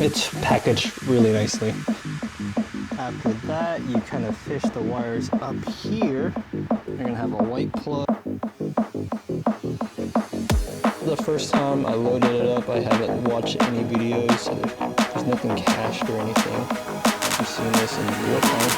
It's packaged really nicely. After that, you kind of fish the wires up here. You're gonna have a white plug. The first time I loaded it up, I haven't watched any videos, so there's nothing cached or anything. I'm seeing this in real time.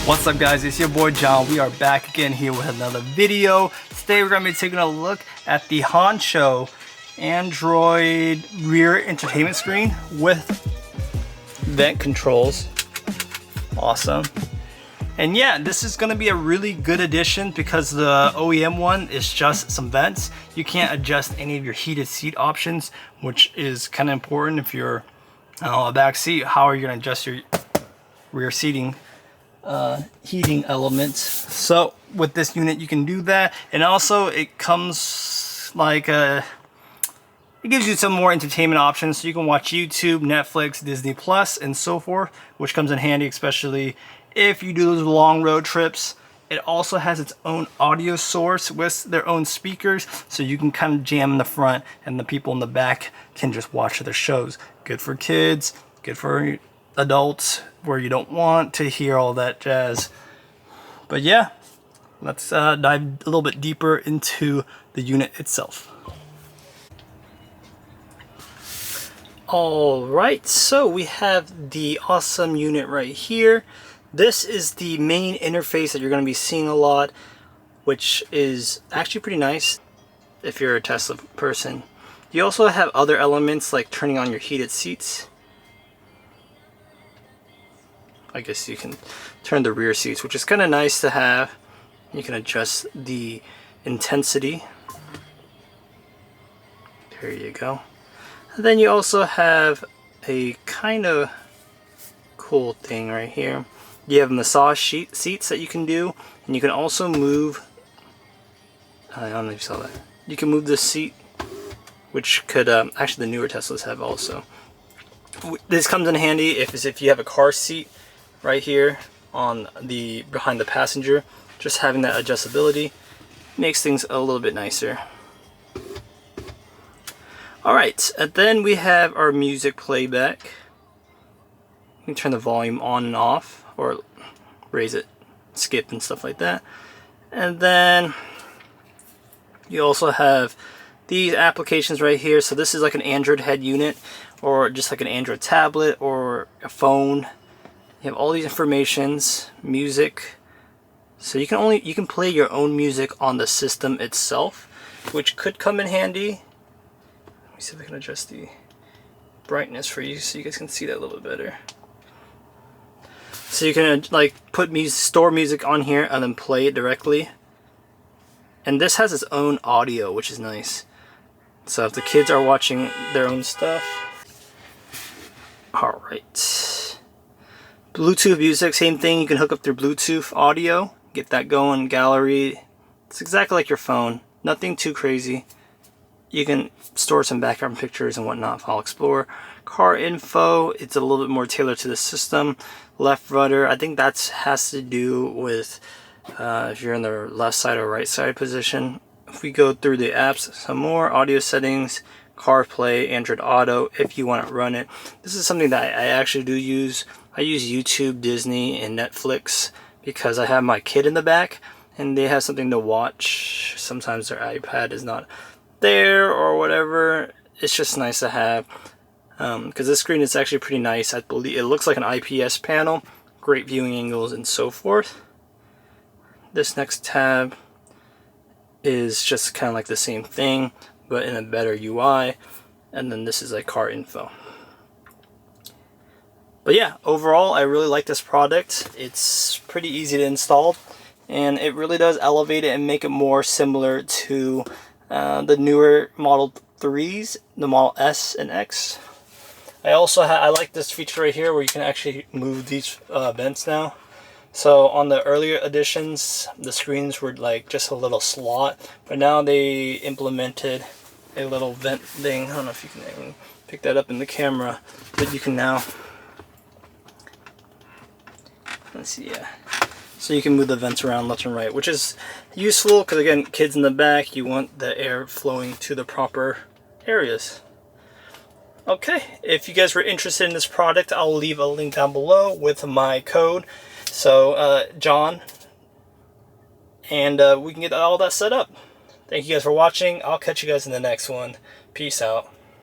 What's up guys, it's your boy John. We are back again here with another video. Today we're going to be taking a look at the Hansshow Android rear entertainment screen with vent controls. Awesome. And yeah, this is going to be a really good addition because the OEM one is just some vents. You can't adjust any of your heated seat options, which is kind of important if you're a back seat. How are you going to adjust your rear seating heating elements? So with this unit you can do that, and also it comes like it gives you some more entertainment options, so you can watch YouTube, Netflix, Disney Plus, and so forth, which comes in handy especially if you do those long road trips. It also has its own audio source with their own speakers, so you can kind of jam in the front and the people in the back can just watch their shows. Good for kids, good for adults where you don't want to hear all that jazz. But yeah, let's dive a little bit deeper into the unit itself. Alright, so we have the awesome unit right here. This is the main interface that you're going to be seeing a lot, which is actually pretty nice if you're a Tesla person. You also have other elements like turning on your heated seats. I guess you can turn the rear seats, which is kind of nice to have. You can adjust the intensity. There you go. And then you also have a kind of cool thing right here. You have massage seats that you can do, and you can also move. I don't know if you saw that. You can move this seat, which could actually the newer Teslas have also. This comes in handy if you have a car seat right here on the behind the passenger. Just having that adjustability makes things a little bit nicer. Alright, and then we have our music playback. You can turn the volume on and off, or raise it, skip, and stuff like that. And then you also have these applications right here. So this is like an Android head unit, or just like an Android tablet or a phone. You have all these informations, music. So you can play your own music on the system itself, which could come in handy. Let me see if I can adjust the brightness for you so you guys can see that a little bit better. So you can like put music, store music on here, and then play it directly. And this has its own audio, which is nice. So if the kids are watching their own stuff. Alright. Bluetooth music, same thing. You can hook up through Bluetooth audio, get that going, gallery. It's exactly like your phone. Nothing too crazy. You can store some background pictures and whatnot, file explorer. Car info, it's a little bit more tailored to the system. Left rudder, I think that has to do with if you're in the left side or right side position. If we go through the apps, some more audio settings, CarPlay, Android Auto, if you want to run it. This is something that I actually do use. I use YouTube, Disney, and Netflix because I have my kid in the back and they have something to watch. Sometimes their iPad is not there or whatever. It's just nice to have. Because this screen is actually pretty nice. I believe it looks like an IPS panel, great viewing angles and so forth. This next tab is just kind of like the same thing, but in a better UI. And then this is like car info. But yeah, overall, I really like this product. It's pretty easy to install, and it really does elevate it and make it more similar to the newer Model 3s, the Model S and X. I like this feature right here where you can actually move these vents now. So on the earlier editions, the screens were like just a little slot, but now they implemented a little vent thing. I don't know if you can pick that up in the camera, but you can now, let's see, yeah. So you can move the vents around left and right, which is useful because again, kids in the back, you want the air flowing to the proper areas. Okay, if you guys were interested in this product, I'll leave a link down below with my code. So, John, and we can get all that set up. Thank you guys for watching. I'll catch you guys in the next one. Peace out.